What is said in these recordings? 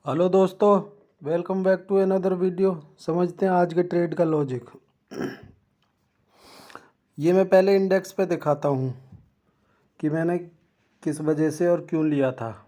Hello दोस्तों, welcome back to another video. समझते हैं आज के ट्रेड का लॉजिक। ये मैं पहले इंडेक्स पे दिखाता हूँ कि मैंने किस वजह से और क्यों लिया था।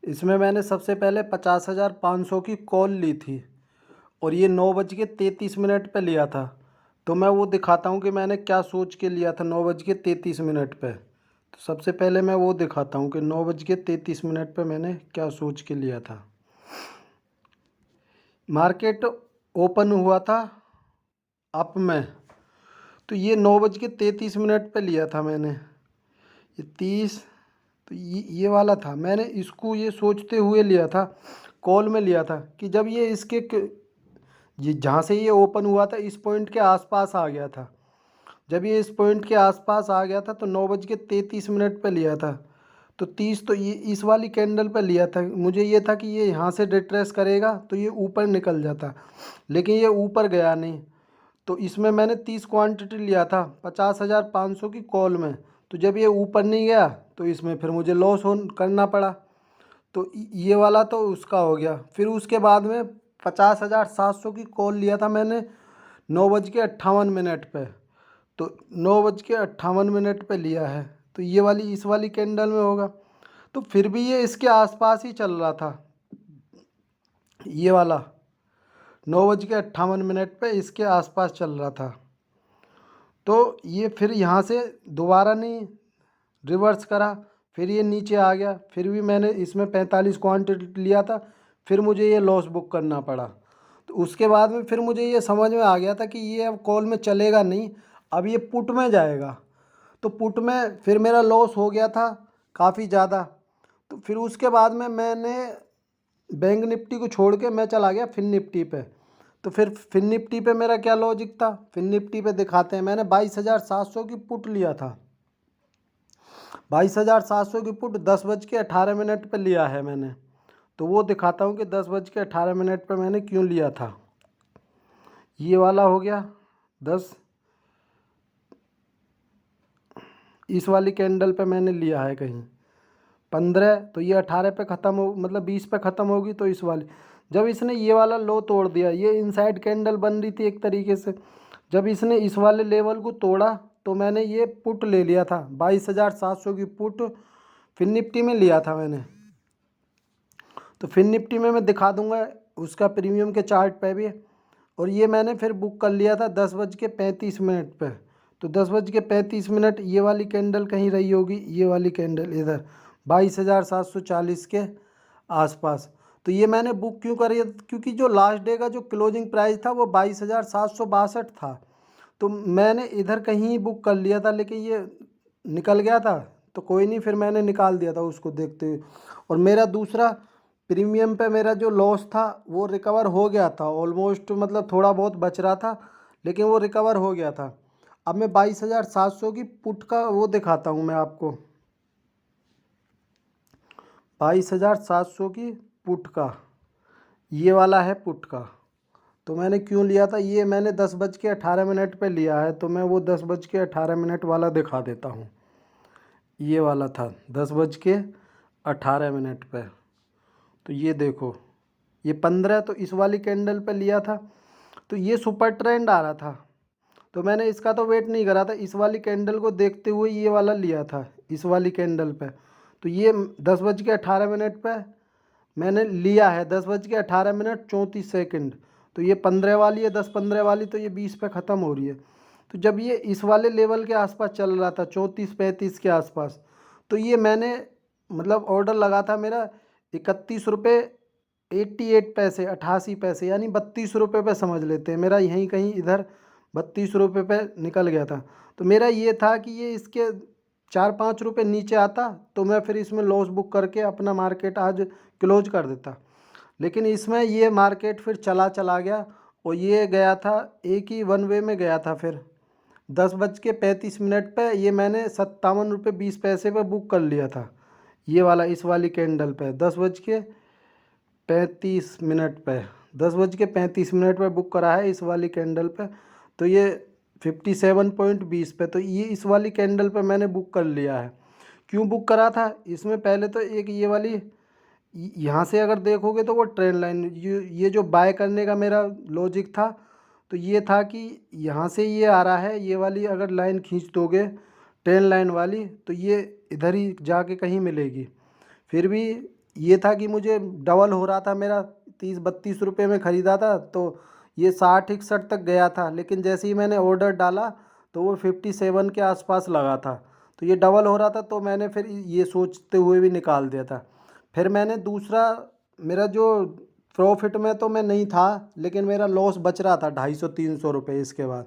इसमें मैंने सबसे पहले 50,500 की कॉल ली थी और ये 9:33 पे लिया था। तो मैं वो दिखाता हूँ कि मैंने क्या सोच के लिया था 9:33 पे। तो सबसे पहले मैं वो दिखाता हूँ कि 9:33 पे मैंने क्या सोच के लिया था। मार्केट ओपन हुआ था अप में, तो ये 9:33 पे लिया था मैंने। ये 30, तो ये वाला था। मैंने इसको ये सोचते हुए लिया था, कॉल में लिया था कि जब ये ये जहाँ से ये ओपन हुआ था इस पॉइंट के आसपास आ गया था। जब ये इस पॉइंट के आसपास आ गया था तो 9:33 पे लिया था। तो 30 तो ये इस वाली कैंडल पे लिया था। मुझे ये था कि ये यहाँ से रिट्रेस करेगा तो ये ऊपर निकल जाता, लेकिन ये ऊपर गया नहीं। तो इसमें मैंने 30 क्वांटिटी लिया था 50,500 की कॉल में। तो जब ये ऊपर नहीं गया तो इसमें फिर मुझे लॉस हो करना पड़ा। तो ये वाला तो उसका हो गया। फिर उसके बाद में 50,700 की कॉल लिया था मैंने 9:58 पे। तो 9:58 पे लिया है, तो ये वाली इस वाली कैंडल में होगा। तो फिर भी ये इसके आसपास ही चल रहा था। ये वाला 9:58 पे इसके आसपास चल रहा था। तो ये फिर यहाँ से दोबारा नहीं रिवर्स करा, फिर ये नीचे आ गया। फिर भी मैंने इसमें 45 क्वांटिटी लिया था, फिर मुझे ये लॉस बुक करना पड़ा। तो उसके बाद में फिर मुझे ये समझ में आ गया था कि ये अब कॉल में चलेगा नहीं, अब ये पुट में जाएगा। तो पुट में फिर मेरा लॉस हो गया था काफ़ी ज़्यादा। तो फिर उसके बाद में मैंने बैंक निफ्टी को छोड़ के मैं चला गया फिन निफ्टी पे। तो फिर फिन निफ्टी पे मेरा क्या लॉजिक था, फिन निफ्टी पे दिखाते हैं। मैंने 22,700 की पुट लिया था। 22,700 की पुट 10:18 पे लिया है मैंने। तो वो दिखाता हूँ कि 10:18 पे मैंने क्यों लिया था। ये वाला हो गया 10, इस वाली कैंडल पे मैंने लिया है कहीं 15। तो ये 18 पे ख़त्म हो, मतलब 20 पे ख़त्म होगी। तो इस वाली जब इसने ये वाला लो तोड़ दिया, ये इनसाइड कैंडल बन रही थी एक तरीके से। जब इसने इस वाले लेवल को तोड़ा तो मैंने ये पुट ले लिया था 22,700 की पुट फिन निफ्टी में लिया था मैंने। तो फिन निफ्टी में मैं दिखा दूंगा उसका प्रीमियम के चार्ट पे भी। और ये मैंने फिर बुक कर लिया था 10:35 पे। तो 10:35 ये वाली कैंडल कहीं रही होगी, ये वाली कैंडल इधर 22,740 के आसपास। तो ये मैंने बुक क्यों करी, क्योंकि जो लास्ट डे का जो क्लोजिंग प्राइस था वो 22,762 था। तो मैंने इधर कहीं बुक कर लिया था, लेकिन ये निकल गया था। तो कोई नहीं, फिर मैंने निकाल दिया था उसको देखते हुए। और मेरा दूसरा प्रीमियम पे मेरा जो लॉस था वो रिकवर हो गया था ऑलमोस्ट, मतलब थोड़ा बहुत बच रहा था लेकिन वो रिकवर हो गया था। अब मैं 22,700 की पुट का वो दिखाता हूँ मैं आपको। 22,700 की पुट का ये वाला है पुट का। तो मैंने क्यों लिया था, ये मैंने 10:18 पे लिया है। तो मैं वो 10:18 वाला दिखा देता हूँ। ये वाला था 10:18 पे। तो ये देखो, ये 15 तो इस वाली कैंडल पे लिया था। तो ये सुपर ट्रेंड आ रहा था, तो मैंने इसका तो वेट नहीं करा था, इस वाली कैंडल को देखते हुए ये वाला लिया था इस वाली कैंडल पे। तो ये 10:18 पे मैंने लिया है 10:18 34 सेकंड। तो ये 15 वाली है, 10-15 वाली, तो ये 20 पे ख़त्म हो रही है। तो जब ये इस वाले लेवल के आसपास चल रहा था 34-35 के आसपास, तो ये मैंने मतलब ऑर्डर लगा था मेरा 31 रुपये 88 पैसे 88 पैसे, यानी 32 रुपये पे समझ लेते हैं। मेरा यहीं कहीं इधर 32 रुपये पे निकल गया था। तो मेरा ये था कि ये इसके 4-5 रुपये नीचे आता तो मैं फिर इसमें लॉस बुक करके अपना मार्केट आज क्लोज कर देता। लेकिन इसमें ये मार्केट फिर चला चला गया और ये गया था एक ही वन वे में गया था। फिर 10:35 पे ये मैंने 57 रुपये 20 पैसे पे बुक कर लिया था। ये वाला इस वाली कैंडल पे 10:35 पे 10:35 पे बुक करा है इस वाली कैंडल पे। तो ये 57.20 पे, तो ये इस वाली कैंडल पे मैंने बुक कर लिया है। क्यों बुक करा था, इसमें पहले तो एक ये वाली यहाँ से अगर देखोगे तो वो ट्रेन लाइन, ये जो बाय करने का मेरा लॉजिक था तो ये था कि यहाँ से ये आ रहा है, ये वाली अगर लाइन खींच दोगे ट्रेन लाइन वाली तो ये इधर ही जाके कहीं मिलेगी। फिर भी ये था कि मुझे डबल हो रहा था मेरा, 30-32 रुपये में ख़रीदा था तो ये 60-61 तक गया था, लेकिन जैसे ही मैंने ऑर्डर डाला तो वो 57 के आसपास लगा था। तो ये डबल हो रहा था तो मैंने फिर ये सोचते हुए भी निकाल दिया था। फिर मैंने दूसरा, मेरा जो प्रॉफिट में तो मैं नहीं था लेकिन मेरा लॉस बच रहा था 250-300 रुपये। इसके बाद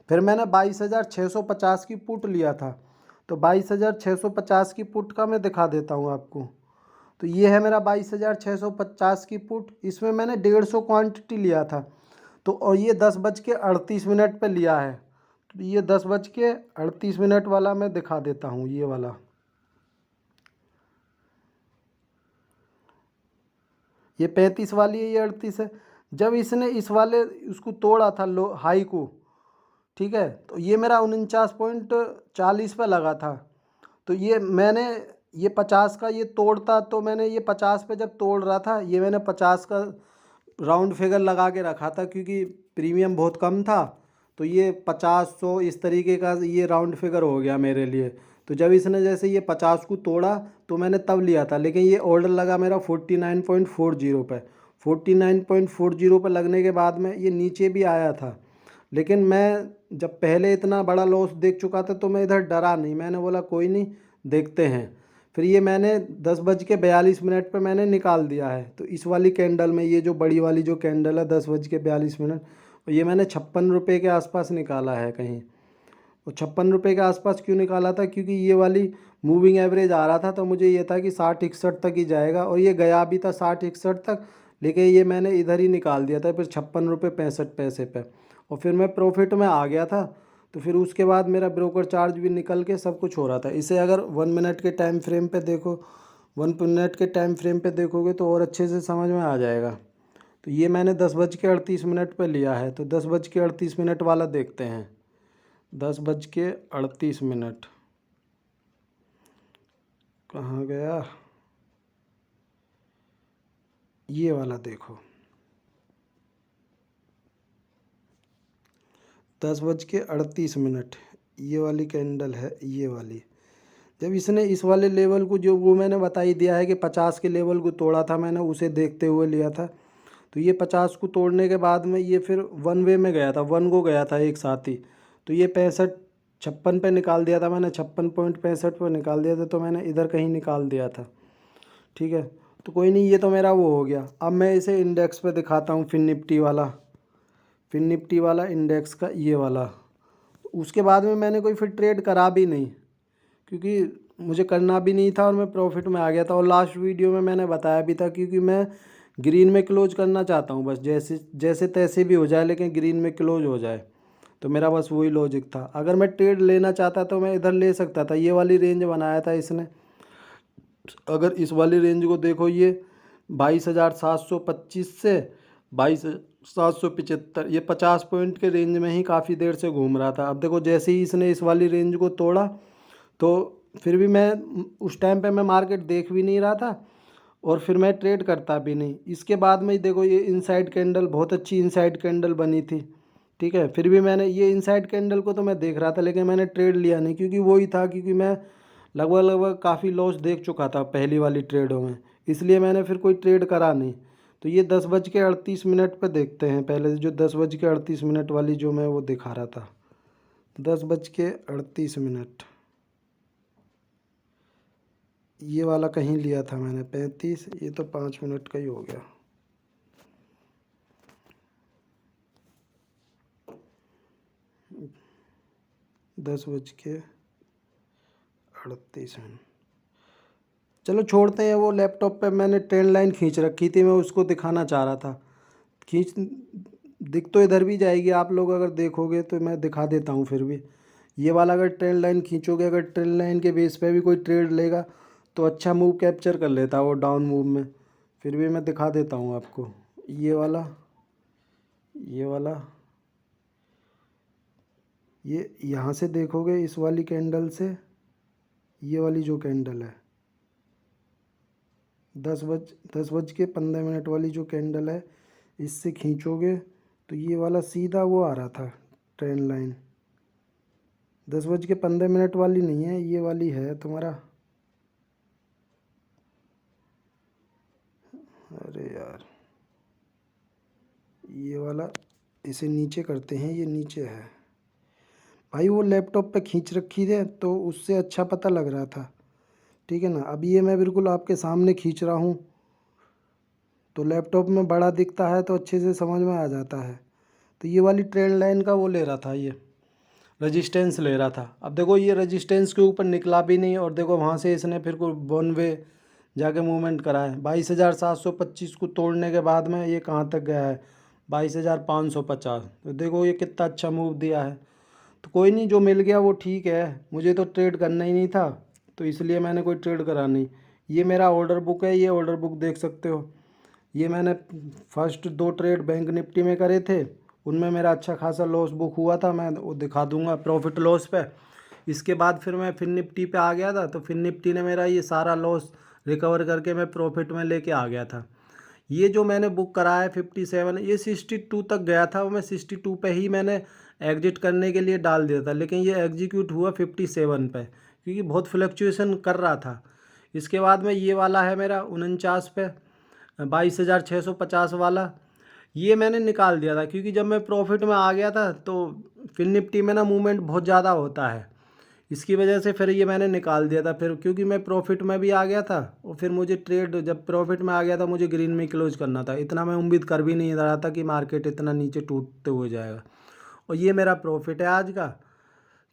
फिर मैंने 22,650 की पुट लिया था। तो 22,650 की पुट का मैं दिखा देता हूँ आपको। तो ये है मेरा 22,650 की पुट, इसमें मैंने 150 क्वांटिटी लिया था। तो और ये 10:38 पे लिया है। तो ये 10:38 वाला मैं दिखा देता हूँ, ये वाला। ये 35 वाली है, ये 38 है। जब इसने इस वाले उसको तोड़ा था लो हाई को, ठीक है, तो ये मेरा 49.40 पे लगा था। तो ये मैंने ये 50 का ये तोड़ता तो मैंने ये 50 पे जब तोड़ रहा था ये मैंने 50 का राउंड फिगर लगा के रखा था क्योंकि प्रीमियम बहुत कम था। तो ये 50-100 इस तरीके का ये राउंड फिगर हो गया मेरे लिए। तो जब इसने जैसे ये 50 को तोड़ा तो मैंने तब लिया था, लेकिन ये ऑर्डर लगा मेरा 49.40 पे। 49.40 पे लगने के बाद में ये नीचे भी आया था, लेकिन मैं जब पहले इतना बड़ा लॉस देख चुका था तो मैं इधर डरा नहीं, मैंने बोला कोई नहीं देखते हैं। फिर ये मैंने 10:42 पे मैंने निकाल दिया है। तो इस वाली कैंडल में ये जो बड़ी वाली जो कैंडल है 10:42, ये मैंने 56 रुपये के आसपास निकाला है कहीं। और 56 रुपये के आसपास क्यों निकाला था, क्योंकि ये वाली मूविंग एवरेज आ रहा था तो मुझे ये था कि 60-61 तक ही जाएगा, और ये गया भी था 60-61 तक। लेकिन ये मैंने इधर ही निकाल दिया था फिर 56 रुपये 65 पैसे पे, और फिर मैं प्रॉफिट में आ गया था। तो फिर उसके बाद मेरा ब्रोकर चार्ज भी निकल के सब कुछ हो रहा था। इसे अगर 1 मिनट के टाइम फ्रेम पे देखो, 1 मिनट के टाइम फ्रेम पे देखोगे तो और अच्छे से समझ में आ जाएगा। तो ये मैंने 10:38 पे लिया है, तो 10:38 वाला देखते हैं। 10:38 कहाँ गया, ये वाला देखो, 10:38 ये वाली कैंडल है, ये वाली। जब इसने इस वाले लेवल को, जो वो मैंने बता ही दिया है कि 50 के लेवल को तोड़ा था मैंने, उसे देखते हुए लिया था। तो ये 50 को तोड़ने के बाद में ये फिर वन वे में गया था, वन गो गया था एक साथ ही। तो ये 56 पे निकाल दिया था मैंने, 56.65 पे निकाल दिया था, तो मैंने इधर कहीं निकाल दिया था। ठीक है, तो कोई नहीं, ये तो मेरा वो हो गया। अब मैं इसे इंडेक्स पे दिखाता हूँ, फिन निफ्टी वाला इंडेक्स का ये वाला। उसके बाद में मैंने कोई फिर ट्रेड करा भी नहीं, क्योंकि मुझे करना भी नहीं था और मैं प्रॉफिट में आ गया था। और लास्ट वीडियो में मैंने बताया भी था, क्योंकि मैं ग्रीन में क्लोज करना चाहता हूँ, बस जैसे जैसे तैसे भी हो जाए लेकिन ग्रीन में क्लोज हो जाए। तो मेरा बस वही लॉजिक था। अगर मैं ट्रेड लेना चाहता तो मैं इधर ले सकता था, ये वाली रेंज बनाया था इसने। अगर इस वाली रेंज को देखो, ये 22,725 से 22,775, ये 50 पॉइंट के रेंज में ही काफ़ी देर से घूम रहा था। अब देखो जैसे ही इसने इस वाली रेंज को तोड़ा, तो फिर भी मैं उस टाइम पे मैं मार्केट देख भी नहीं रहा था और फिर मैं ट्रेड करता भी नहीं। इसके बाद में देखो ये इनसाइड कैंडल, बहुत अच्छी इनसाइड कैंडल बनी थी। ठीक है, फिर भी मैंने ये इनसाइड कैंडल को तो मैं देख रहा था लेकिन मैंने ट्रेड लिया नहीं, क्योंकि वही था, क्योंकि मैं लगभग लगभग काफ़ी लॉस देख चुका था पहली वाली ट्रेडों में, इसलिए मैंने फिर कोई ट्रेड करा नहीं। तो ये 10:38 पे देखते हैं, पहले जो 10:38 वाली जो मैं वो दिखा रहा था। 10:38 ये वाला कहीं लिया था मैंने 35, ये तो 5 मिनट का ही हो गया। दस बज के 38 चलो छोड़ते हैं, वो लैपटॉप पे मैंने ट्रेंड लाइन खींच रखी थी, मैं उसको दिखाना चाह रहा था। खींच दिख तो इधर भी जाएगी, आप लोग अगर देखोगे तो मैं दिखा देता हूँ फिर भी। ये वाला अगर ट्रेंड लाइन खींचोगे, अगर ट्रेंड लाइन के बेस पे भी कोई ट्रेड लेगा तो अच्छा मूव कैप्चर कर लेता है वो डाउन मूव में। फिर भी मैं दिखा देता हूँ आपको, ये वाला ये यहाँ से देखोगे, इस वाली कैंडल से ये वाली जो कैंडल है 10:15 वाली जो कैंडल है, इससे खींचोगे तो ये वाला सीधा वो आ रहा था ट्रेंड लाइन। 10:15 वाली नहीं है, ये वाली है तुम्हारा, अरे यार ये वाला, इसे नीचे करते हैं, ये नीचे है भाई। वो लैपटॉप पे खींच रखी है तो उससे अच्छा पता लग रहा था, ठीक है ना। अब ये मैं बिल्कुल आपके सामने खींच रहा हूँ तो लैपटॉप में बड़ा दिखता है तो अच्छे से समझ में आ जाता है। तो ये वाली ट्रेंड लाइन का वो ले रहा था, ये रेजिस्टेंस ले रहा था। अब देखो ये रेजिस्टेंस के ऊपर निकला भी नहीं, और देखो वहाँ से इसने फिर को वन वे जाके मूवमेंट करा है। 22,725 को तोड़ने के बाद में ये कहाँ तक गया है, 22,550। तो देखो ये कितना अच्छा मूव दिया है। तो कोई नहीं, जो मिल गया वो ठीक है, मुझे तो ट्रेड करना ही नहीं था तो इसलिए मैंने कोई ट्रेड करा नहीं। ये मेरा ऑर्डर बुक है, ये ऑर्डर बुक देख सकते हो। ये मैंने फर्स्ट 2 ट्रेड बैंक निफ्टी में करे थे, उनमें मेरा अच्छा खासा लॉस बुक हुआ था, मैं वो दिखा दूंगा प्रॉफिट लॉस पे। इसके बाद फिर मैं फिन निफ्टी पे आ गया था, तो फिन निफ्टी ने मेरा ये सारा लॉस रिकवर करके मैं प्रॉफिट में लेके आ गया था। ये जो मैंने बुक करा है 57, ये 62 तक गया था, वो मैं 62 पे ही मैंने एग्जिट करने के लिए डाल दिया था, लेकिन ये एग्जीक्यूट हुआ 57 पे, क्योंकि बहुत फ्लक्चुएशन कर रहा था। इसके बाद में ये वाला है मेरा 49 पे 22,650 वाला, ये मैंने निकाल दिया था, क्योंकि जब मैं प्रॉफिट में आ गया था तो फिन निफ्टी में ना मूवमेंट बहुत ज़्यादा होता है, इसकी वजह से फिर ये मैंने निकाल दिया था। फिर क्योंकि मैं प्रॉफिट में भी आ गया था, और फिर मुझे ट्रेड जब प्रॉफिट में आ गया था मुझे ग्रीन में क्लोज करना था, इतना मैं उम्मीद कर भी नहीं रहा था कि मार्केट इतना नीचे टूटते हुए जाएगा। और ये मेरा प्रॉफिट है आज का,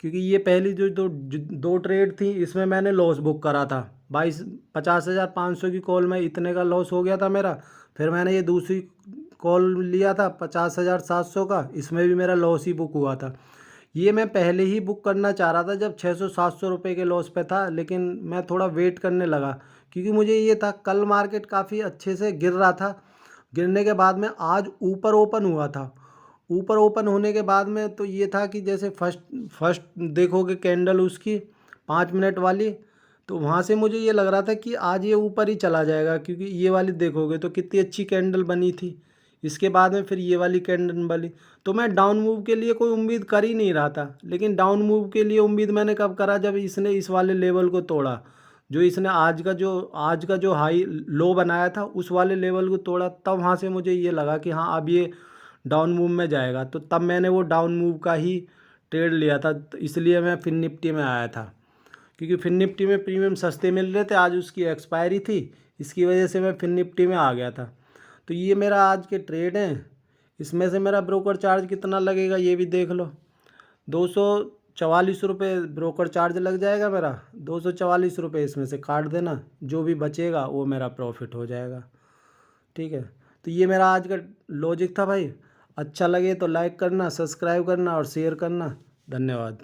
क्योंकि ये पहली जो दो ट्रेड थी इसमें मैंने लॉस बुक करा था। 50,500 की कॉल में इतने का लॉस हो गया था मेरा। फिर मैंने ये दूसरी कॉल लिया था 50,700 का, इसमें भी मेरा लॉस ही बुक हुआ था। ये मैं पहले ही बुक करना चाह रहा था जब 600-700 रुपये के लॉस पे था, लेकिन मैं थोड़ा वेट करने लगा, क्योंकि मुझे ये था कल मार्केट काफ़ी अच्छे से गिर रहा था। गिरने के बाद में आज ऊपर ओपन हुआ था। ऊपर ओपन होने के बाद में तो ये था कि जैसे फर्स्ट देखोगे कैंडल उसकी 5 मिनट वाली, तो वहाँ से मुझे ये लग रहा था कि आज ये ऊपर ही चला जाएगा, क्योंकि ये वाली देखोगे तो कितनी अच्छी कैंडल बनी थी। इसके बाद में फिर ये वाली कैंडल बनी, तो मैं डाउन मूव के लिए कोई उम्मीद कर ही नहीं रहा था। लेकिन डाउन मूव के लिए उम्मीद मैंने कब करा, जब इसने इस वाले लेवल को तोड़ा, जो इसने आज का जो हाई लो बनाया था उस वाले लेवल को तोड़ा, तब वहाँ से मुझे ये लगा कि हाँ अब ये डाउन मूव में जाएगा। तो तब मैंने वो डाउन मूव का ही ट्रेड लिया था, तो इसलिए मैं फिन निफ्टी में आया था, क्योंकि फिन निफ्टी में प्रीमियम सस्ते मिल रहे थे, आज उसकी एक्सपायरी थी, इसकी वजह से मैं फिन निफ्टी में आ गया था। तो ये मेरा आज के ट्रेड हैं। इसमें से मेरा ब्रोकर चार्ज कितना लगेगा ये भी देख लो, 244 रुपये ब्रोकर चार्ज लग जाएगा मेरा। 244 रुपये इसमें से काट देना, जो भी बचेगा वो मेरा प्रॉफिट हो जाएगा, ठीक है। तो ये मेरा आज का लॉजिक था भाई। अच्छा लगे तो लाइक करना, सब्सक्राइब करना और शेयर करना। धन्यवाद।